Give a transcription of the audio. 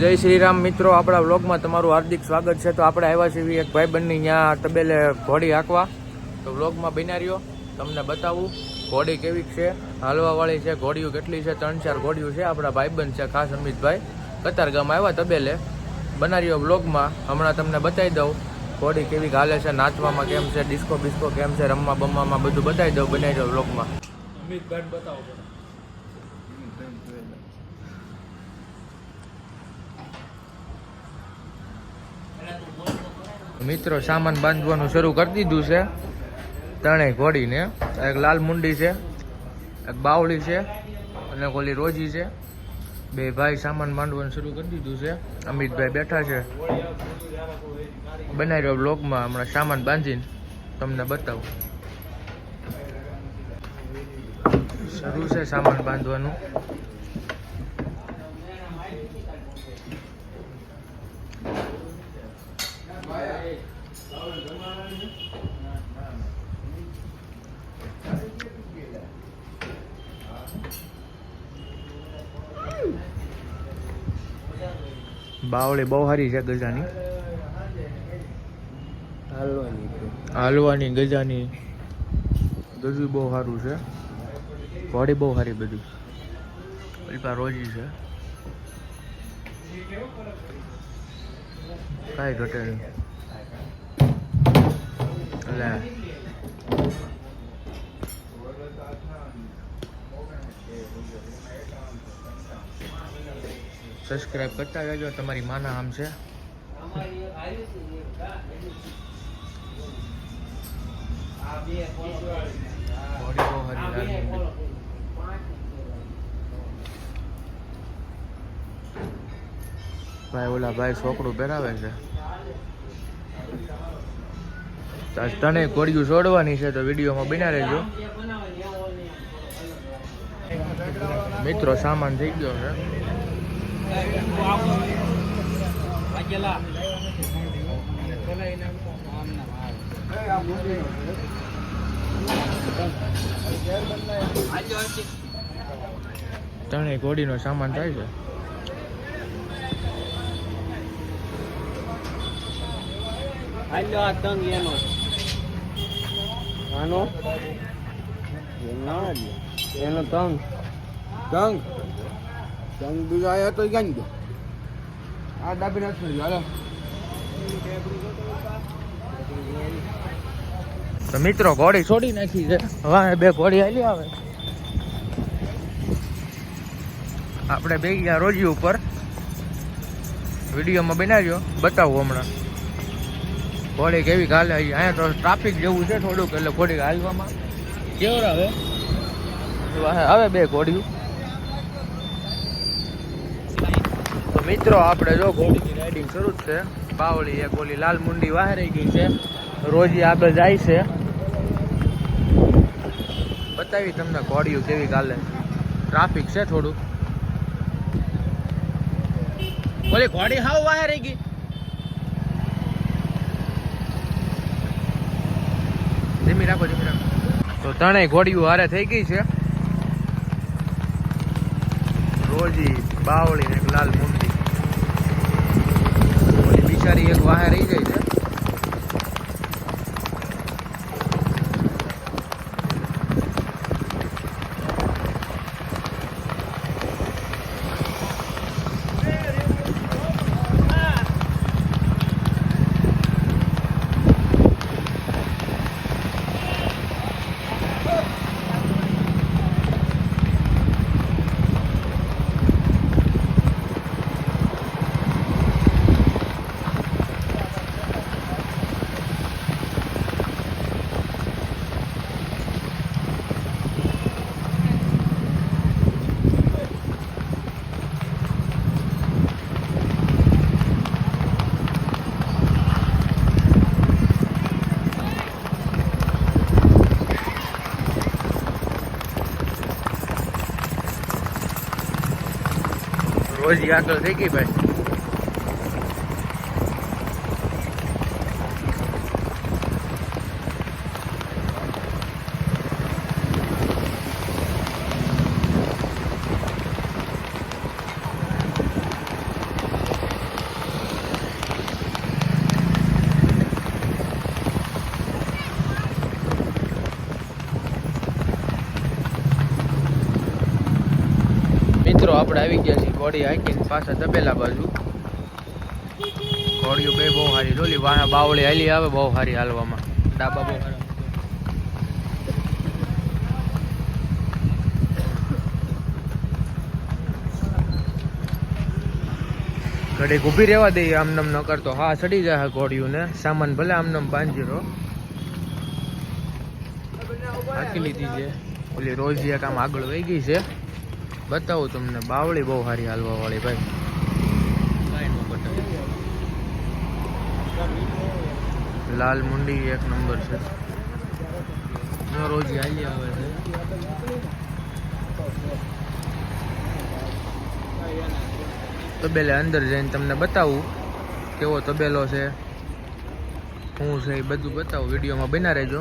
જય શ્રી રામ મિત્રો, આપણા વ્લોગમાં તમારું હાર્દિક સ્વાગત છે. તો આપણે આવ્યા છીએ એક ભાઈબંધની ત્યાં તબેલે ઘોડી હાંકવા. તો વ્લોગમાં બન્યા રહ્યો, તમને બતાવું ઘોડી કેવી છે, હાલવાવાળી છે, ઘોડીઓ કેટલી છે. 3-4 ઘોડીઓ છે. આપણા ભાઈબંધ છે ખાસ અમિતભાઈ, કતારગામ આવ્યા તબેલે. બના રહ્યો વ્લોગમાં, હમણાં તમને બતાવી દઉં ઘોડી કેવી હાલે છે, નાચવામાં કેમ છે, ડિસ્કો બિસ્કો કેમ છે, રમવા બમવામાં બધું બતાવી દઉં. બનાવી દઉં વ્લોગમાં. અમિતભાઈ બતાવો. મિત્રો સામાન બાંધવાનું શરૂ કરી દીધું છે. ત્રણેય ઘોડીને, એક લાલ મુંડી છે, એક બાવળી છે અને ઓલી રોજી છે. બે ભાઈ સામાન બાંધવાનું શરૂ કરી દીધું છે. અમિતભાઈ બેઠા છે. બનાવી રહ્યો બ્લોગમાં, હમણાં સામાન બાંધીને તમને બતાવું. શરૂ છે સામાન બાંધવાનું. બાવળી બહુ સારી છે, ગજાની હાલવાની ગજાની ગજુ બહુ સારું છે. ઘોડી બહુ સારી બધી. અલ્પા રોજી છે, કાંઈ ઘટે નહીં. એટલે સબસ્ક્રાઈબ કરતા રહેજો, તમારી માના આમ છે. ભાઈ ઓલા ભાઈ છોકરું પહેરાવે છે. તને ઘોડીયું છોડવાની છે તો વિડીયોમાં બન્યા રહેજો. મિત્રો સામાન થઈ ગયો છે. ત્રણેય ઘોડીનો સામાન થાય છે. એનો તંગ બીજા આવ્યા તો ગાંધી દો. આ ડાબી નાખી હાલો. તો મિત્રો ઘોડી છોડી નાખી છે. હવે બે ઘોડી હાલી આવે. આપણે બે ગયા રોજી ઉપર. વિડીયોમાં બનાવ્યો, બતાવું હમણાં ઘોડી કેવી હાલે. અહીંયા તો ટ્રાફિક જેવું છે થોડુંક, એટલે ઘોડી હાલવામાં કેવું આવે. હવે બે ઘોડીયું. તો મિત્રો આપણે જો ઘોડીની રાઇડિંગ શરૂ જ છે. બાવળી એક ઓલી લાલ મુંડી વાહે રહી ગઈ છે. રોજી આગળ જાય છે. બતાવી તમને ઘોડીયું કેવી ચાલે. ટ્રાફિક છે થોડું. ઓલી ઘોડી હાવ વાહે રહી ગઈ. ધીમી રાખો, ધીમી રાખો. તો ત્રણેય ઘોડીયું હારે થઈ ગઈ છે. રોજી, બાવળી ને એક લાલ મુંડી. ઓલી બિચારી એક વાહે રહી જાય છે. રોજી આગળ થઈ ગઈ ભાઈ. આપણે આવી ગયા છીએ ઘોડી હાકીને પાછા તબેલા બાજુ. ઘોડીઓ બે બહુ સારી ડોલી વાહ બાવળી હાલી આવે બહુ સારી હાલવામાં. ડાબા બહુ સારા. ઘડીક ઊભી રહેવા દઈએ આમનામ ન કરતો હા ચડી જાય ઘોડીઓને. સામાન ભલે આમનામ બાંધી રહો. હાકી લીધી છે ઓલી રોજી એક આમ આગળ વહી ગઈ છે. બતાવું તમને બાવળી બહુ સારી હાલવા વાળી ભાઈ. કાંઈ ન બતાવી. લાલ મુંડી એક નંબર છે. રોજી હાલી આવે છે. તબેલે અંદર જઈને તમને બતાવું કેવો તબેલો છે શું છે એ બધું બતાવું. વિડીયોમાં બના રહેજો.